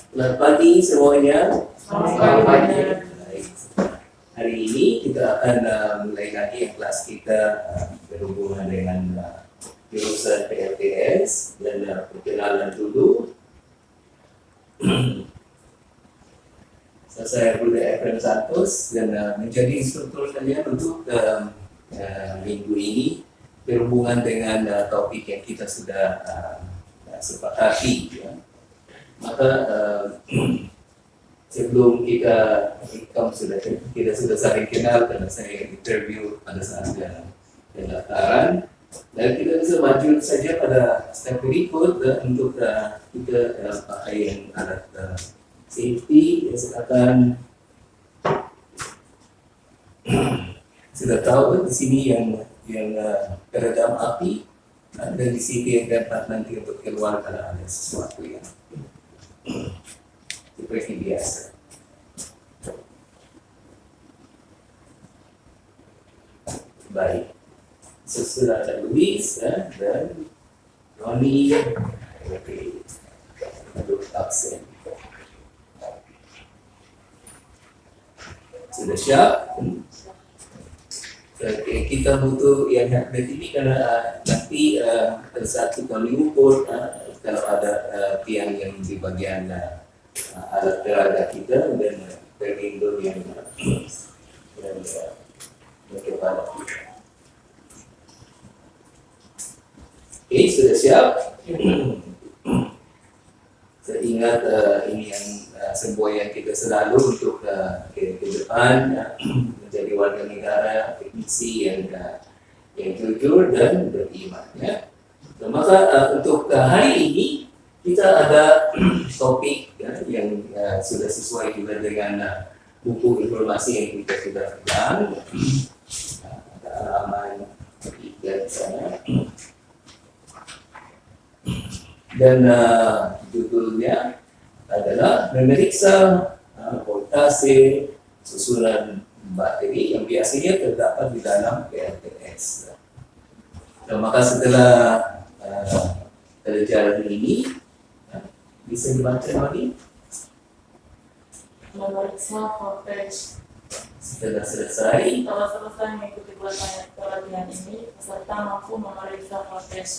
Selamat pagi semuanya. Selamat pagi. Baik. Hari ini kita akan mulai lagi yang kelas kita berhubungan dengan jurusan PLTS dan perkenalan dulu. Saya Budi Efren Santos dan menjadi instruktur kalian untuk minggu ini berhubungan dengan topik yang kita sudah sepakati. Ya. Maka sebelum kita sudah saling kenal karena saya interview pada saat pendaftaran, dan kita bisa maju saja pada step berikut untuk kita pakai alat safety. Ya, silakan. Sudah tahu di sini yang peredam api, dan di sini yang dapat nanti untuk keluar kalau ada sesuatu yang seperti biasa. Baik, sesudah ada Luis dan Roni. Oke, untuk absen. Sudah siap? Oke, kita butuh yang update ini karena nanti pada saat kita mengukur kalau ada tiang yang di bagian alat peraga kita dan pelindung yang kepada kita. Oke, sudah siap? Saya ingat ini yang semboyan kita selalu untuk ke depan menjadi warga negara teknisi yang jujur dan beriman. Ya. Nah, maka untuk hari ini kita ada topik ya, yang sudah sesuai juga dengan buku informasi yang kita sudah pegang. Ada halaman 3 di sana. Dan judulnya adalah memeriksa voltase susunan bateri yang biasanya terdapat di dalam PLTS. Dan maka setelah pelajaran ini bisa dibaca lagi. Memeriksa voltage. Setelah selesai, Mengikuti pelatihan ini, peserta mampu memeriksa voltage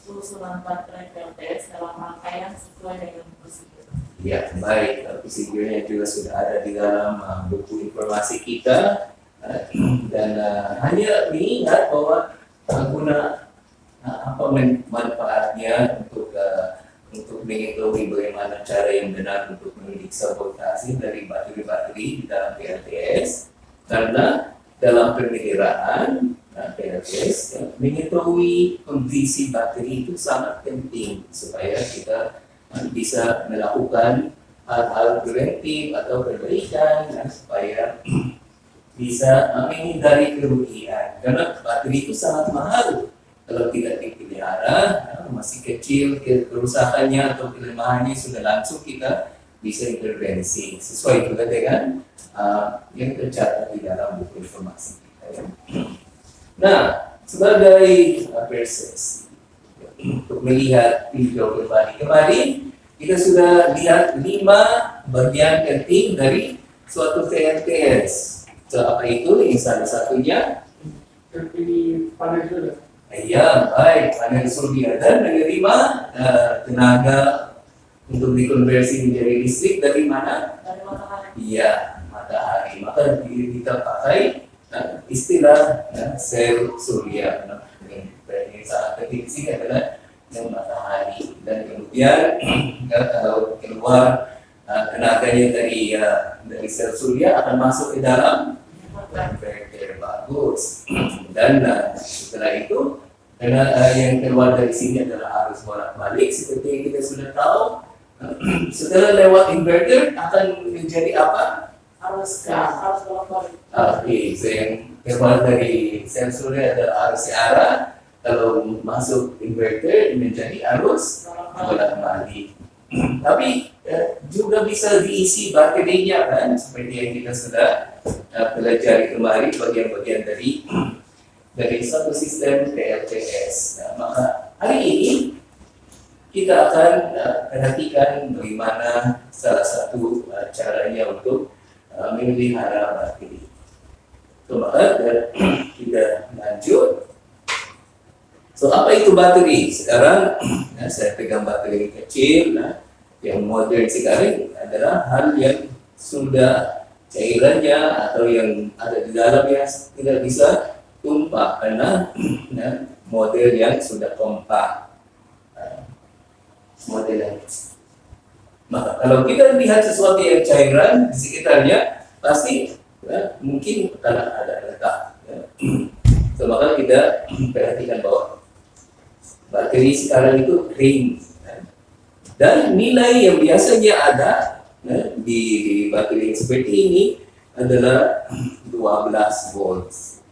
susunan baterai PLTS dalam rangkaian sesuai dengan prosedur. ya baik, prosedurnya juga sudah ada di dalam buku informasi kita, dan hanya diingat bahwa guna apa manfaatnya untuk mengetahui bagaimana cara yang benar untuk memeriksa voltase dari bateri-bateri di dalam PLTS, karena dalam pemeliharaan PLTS mengetahui kondisi bateri itu sangat penting supaya kita bisa melakukan hal-hal preventif atau perbaikan supaya bisa menghindari kerugian, karena bateri itu sangat mahal kalau tidak dipelihara. Masih kecil kerusakannya atau kelemahannya sudah langsung kita bisa intervensi sesuai juga dengan yang tercatat di dalam buku informasi kita. Ya. Nah, sebagai persesi untuk melihat video kemarin kita sudah lihat 5 bagian penting dari suatu PLTS. So, apa itu? Yang salah satunya Terpilih panel surya. ya, baik, panel surya dan menerima tenaga untuk dikonversi menjadi listrik dari mana? Dari matahari. Iya, matahari. Maka kita pakai istilah sel surya. Yang sangat penting di sini adalah yang matahari, dan kemudian kalau keluar tenaganya dari sel surya akan masuk ke dalam konverter. Bagus. Dan setelah itu, karena yang keluar dari sini adalah arus bolak-balik seperti yang kita sudah tahu, setelah lewat inverter akan menjadi apa? Arus bolak-balik. Oke, so yang keluar dari sel surya adalah arus ke arah. Kalau masuk inverter menjadi arus bolak-balik. Tapi juga bisa diisi baterinya kan, seperti yang kita sudah pelajari kemarin bagian-bagian dari satu sistem PLTS. Nah, maka hari ini kita akan perhatikan bagaimana salah satu caranya untuk memelihara bakteri. So, maka kita lanjut. So, apa itu bakteri? Sekarang saya pegang bakteri kecil. Yang modern sekarang adalah hal yang sudah cairannya atau yang ada di dalamnya tidak bisa tumpah karena model yang sudah kompak. Model yang maka kalau kita lihat sesuatu yang cairan di sekitarnya pasti mungkin akan ada letak. So, maka kita perhatikan bahwa bakteri sekarang itu kering. Dan nilai yang biasanya ada di bakteri seperti ini adalah 12 volts.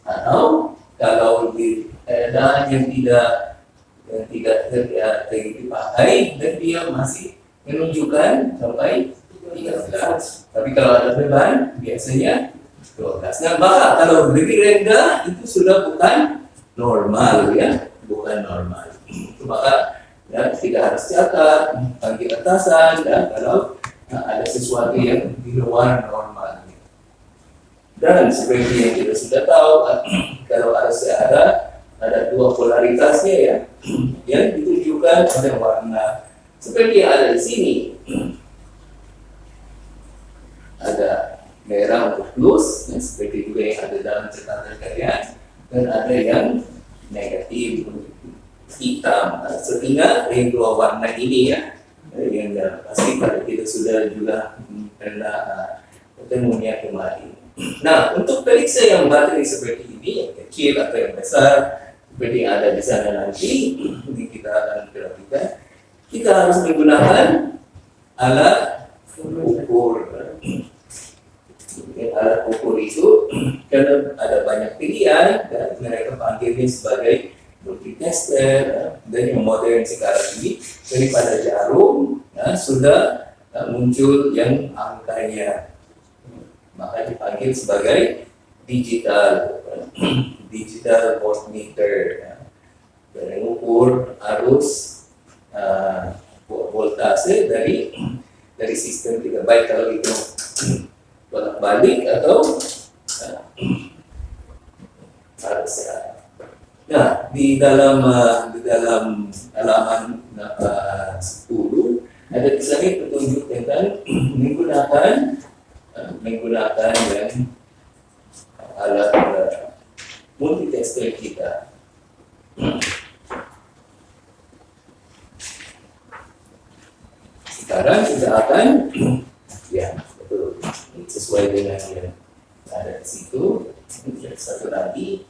Atau kalau di keadaan yang tidak dipakai dan dia masih menunjukkan sampai 13. Tapi kalau ada beban biasanya 12. Nah, maka kalau lebih rendah itu sudah bukan normal ya, bukan normal. Maka tidak harus catat, panggil atasan, kalau ada sesuatu yang di luar normal. Dan seperti yang kita sudah tahu, kalau ada dua polaritasnya ya, yang ditunjukkan pada warna seperti yang ada di sini. Ada merah untuk plus, seperti juga yang ada dalam catatan kalian, dan ada yang negatif untuk hitam. Sehingga yang dua warna ini ya, yang pasti pada kita sudah juga pernah ketemunya kemarin. Nah, untuk periksa yang bakteri seperti ini, yang kecil atau yang besar, seperti yang ada di sana nanti, ini kita akan perhatikan. Kita harus menggunakan alat ukur. Alat ukur itu karena ada banyak pilihan dan mereka panggilnya sebagai multitester, dan yang modern sekarang ini daripada jarum sudah muncul yang angkanya, maka dipanggil sebagai digital voltmeter, dan mengukur arus voltase dari sistem kita, baik kalau itu bolak-balik atau arus. Nah, di dalam halaman 10 ada kisahnya petunjuk tentang menggunakan yang alat multitester kita. Sekarang kita akan ya betul sesuai dengan yang ada di situ. Satu lagi.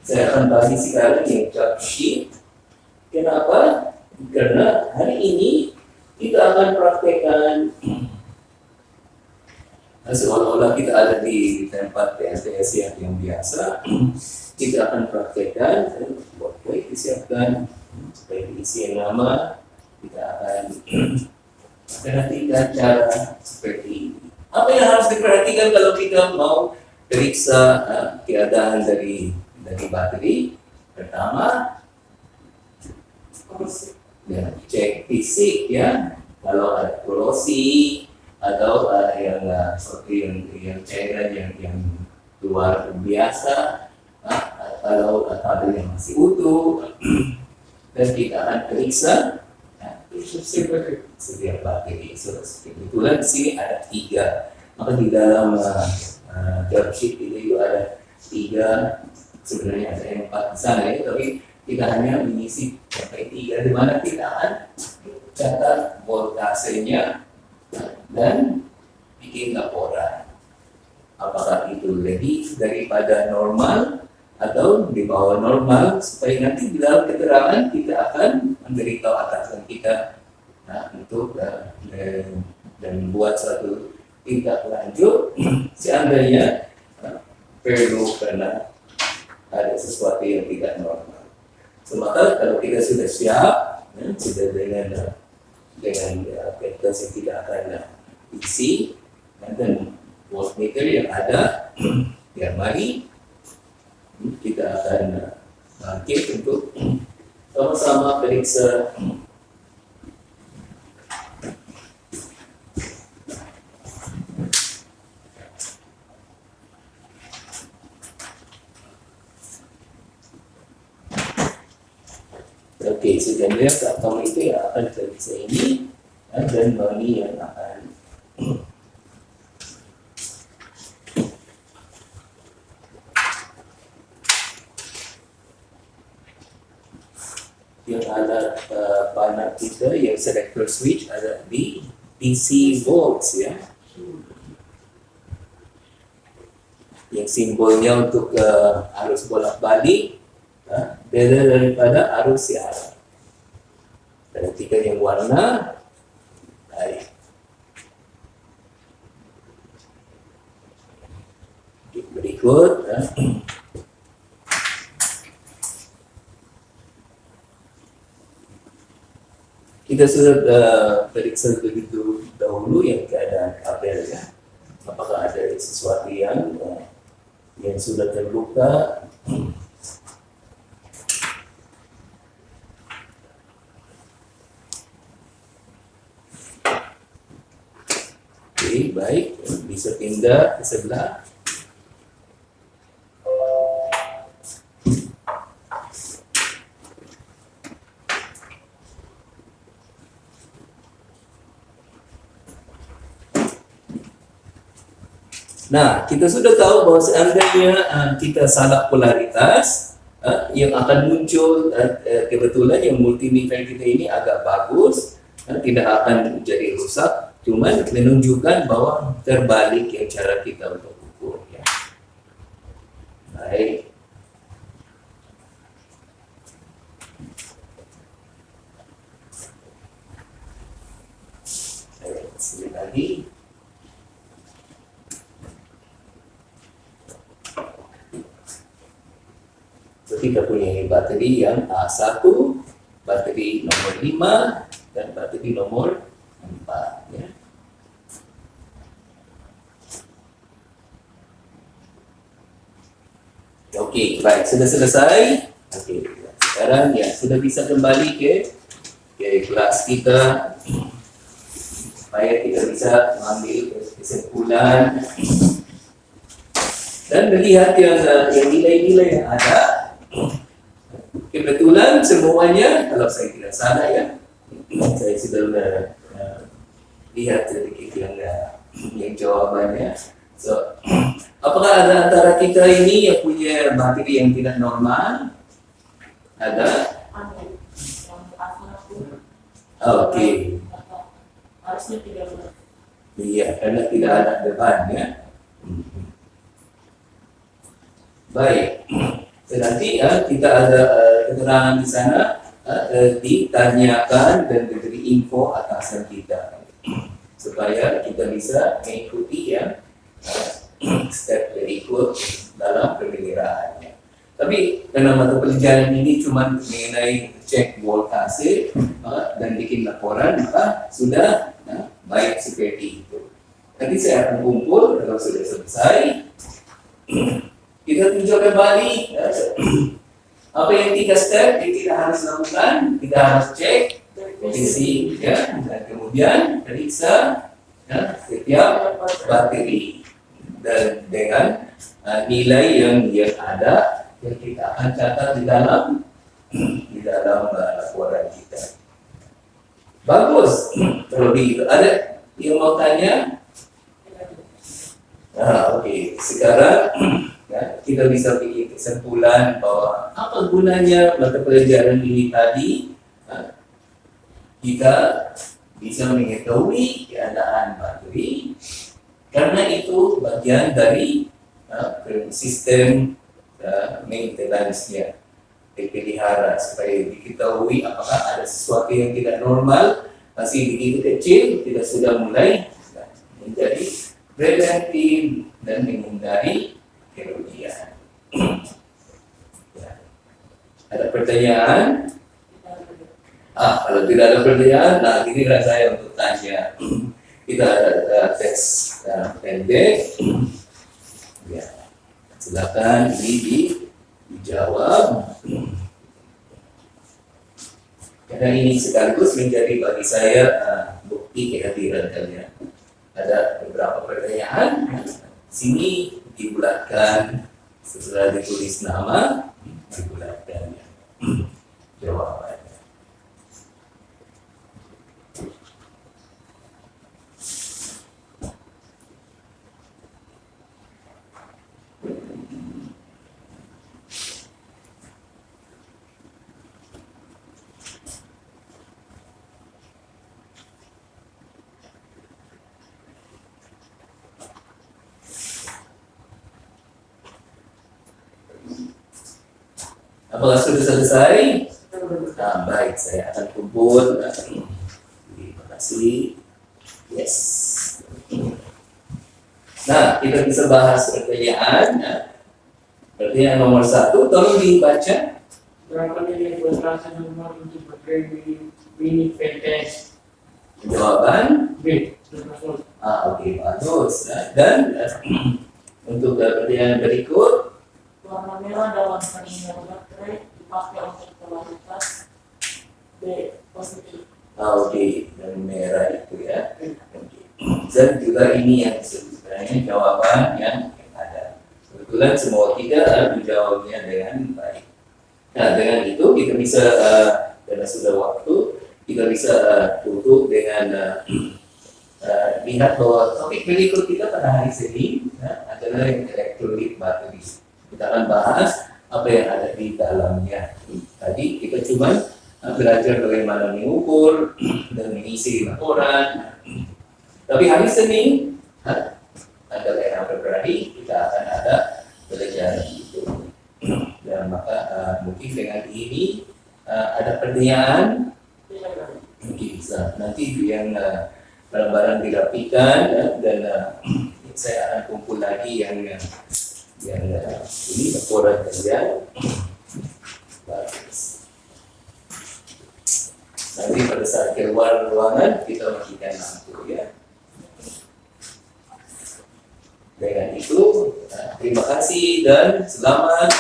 Saya akan bagi sekarang yang chart sheet. Kenapa? Karena hari ini kita akan praktekkan seolah-olah kita ada di tempat PSTS yang biasa. Kita akan praktekkan, buat kue disiapkan, supaya diisi yang nama. Kita akan perhatikan cara seperti ini. Apa yang harus diperhatikan kalau kita mau periksa keadaan dari bakteri? Pertama, ya, cek fisik ya. Kalau ada korosi atau yang seperti yang cairan yang luar biasa, kalau ada yang masih utuh, dan kita akan periksa setiap bakteri. Kebetulan di sini ada 3. Maka di dalam job sheet itu ada 3, sebenarnya ada 4 di sana ya, tapi kita hanya mengisi sampai 3, di mana kita akan catat voltasenya dan bikin laporan. Apakah itu lebih daripada normal atau di bawah normal, supaya nanti di dalam keterangan kita akan memberitahu atasan kita untuk dan membuat suatu tindak lanjut seandainya perlu karena ada sesuatu yang tidak normal. Maka kalau kita sudah siap, sudah dengan kertas yang tidak akan isi dan voltmeter yang ada, ya mari kita akan bangkit untuk sama-sama periksa Oke, sebenarnya platform itu yang akan terpisah ini dan Bani yang akan yang ada panel kita yang selector switch ada di DC volts ya, yang simbolnya untuk arus bolak-balik beda daripada arus siaran. Perhatikan yang warna. Baik. Berikut. Kita sudah periksa begitu dahulu yang keadaan kabel ya. Apakah ada sesuatu yang sudah terluka? Oke, baik, bisa pindah ke sebelah. Nah, kita sudah tahu bahwa seandainya kita salah polaritas, yang akan muncul kebetulan yang multimeter kita ini agak bagus, tidak akan menjadi rusak, cuman menunjukkan bahwa terbalik yang cara kita untuk ukur ya. Baik. Sekali lagi. So, kita punya bateri yang A1, bateri nomor 5, dan bateri nomor 4 ya. Oke, baik, sudah selesai. Oke, sekarang ya sudah bisa kembali ke kelas kita supaya kita bisa mengambil kesimpulan dan melihat yang nilai-nilai yang ada. Kebetulan semuanya, kalau saya tidak salah ya, saya sudah lihat sedikit yang jawabannya. So, apakah ada antara kita ini yang punya bateri yang tidak normal? Ada? Oke. Harusnya tidak benar. Iya, karena tidak ada beban ya. Baik. Nanti kita ada keterangan di sana, ditanyakan dan diberi info atasan kita supaya kita bisa mengikuti ya step berikut dalam pemeliharaannya. Tapi karena mata pelajaran ini cuma mengenai cek voltase dan bikin laporan, maka sudah baik seperti itu. Nanti saya akan kumpul kalau sudah selesai. Kita tinjau kembali apa yang 3 step yang kita harus lakukan. Kita harus cek posisi ya, dan kemudian periksa ya, setiap bateri dan dengan nilai yang ada yang kita akan catat di dalam laporan kita. Bagus. Kalau begitu ada yang mau tanya? Oke. Sekarang ya, kita bisa bikin kesimpulan bahwa apa gunanya mata pelajaran ini tadi. Kita bisa mengetahui keadaan bateri karena itu bagian dari sistem maintenance-nya, dipelihara supaya diketahui apakah ada sesuatu yang tidak normal masih begitu kecil, tidak sudah mulai menjadi preventif dan menghindari kerugian. Ya. Ada pertanyaan? Kalau tidak ada pertanyaan, nah inilah saya untuk tanya. Kita ada tes pendek. Ya. Silakan ini jawab. Karena ini sekaligus menjadi bagi saya bukti kehadiran kalian. Ada beberapa pertanyaan, sini dibulatkan setelah ditulis nama, dibulatkan jawabannya. Apakah sudah selesai? Nah, baik, saya akan kumpul. Terima kasih. Yes. Nah, kita bisa bahas pertanyaan. Pertanyaan nomor 1, tolong dibaca. Berapa nilai kuotasi nomor untuk baterai mini VTS? Jawaban. B. 12 volt. Oke, bagus. Dan untuk pertanyaan berikut, Warna merah dalam peninggalan baterai dipakai untuk polaritas B positif. Oke, dan merah itu ya. Oke. Dan juga ini yang sebenarnya jawaban yang ada. Kebetulan semua kita menjawabnya dengan baik. Nah, dengan itu kita bisa, karena sudah waktu, kita bisa tutup dengan lihat bahwa topik berikut kita pada hari Senin adalah yang elektrolit bateri. Kita akan bahas apa yang ada di dalamnya. Tadi kita cuma belajar bagaimana mengukur dan mengisi laporan. Tapi hari Senin adalah yang Februari kita akan ada belajar itu. Dan maka mungkin dengan ini ada pertanyaan. Mungkin bisa nanti yang barang-barang dirapikan dan saya akan kumpul lagi yang ini laporan kerja. Bagus. Nanti pada saat keluar ruangan kita matikan lampu ya. Dengan itu terima kasih dan selamat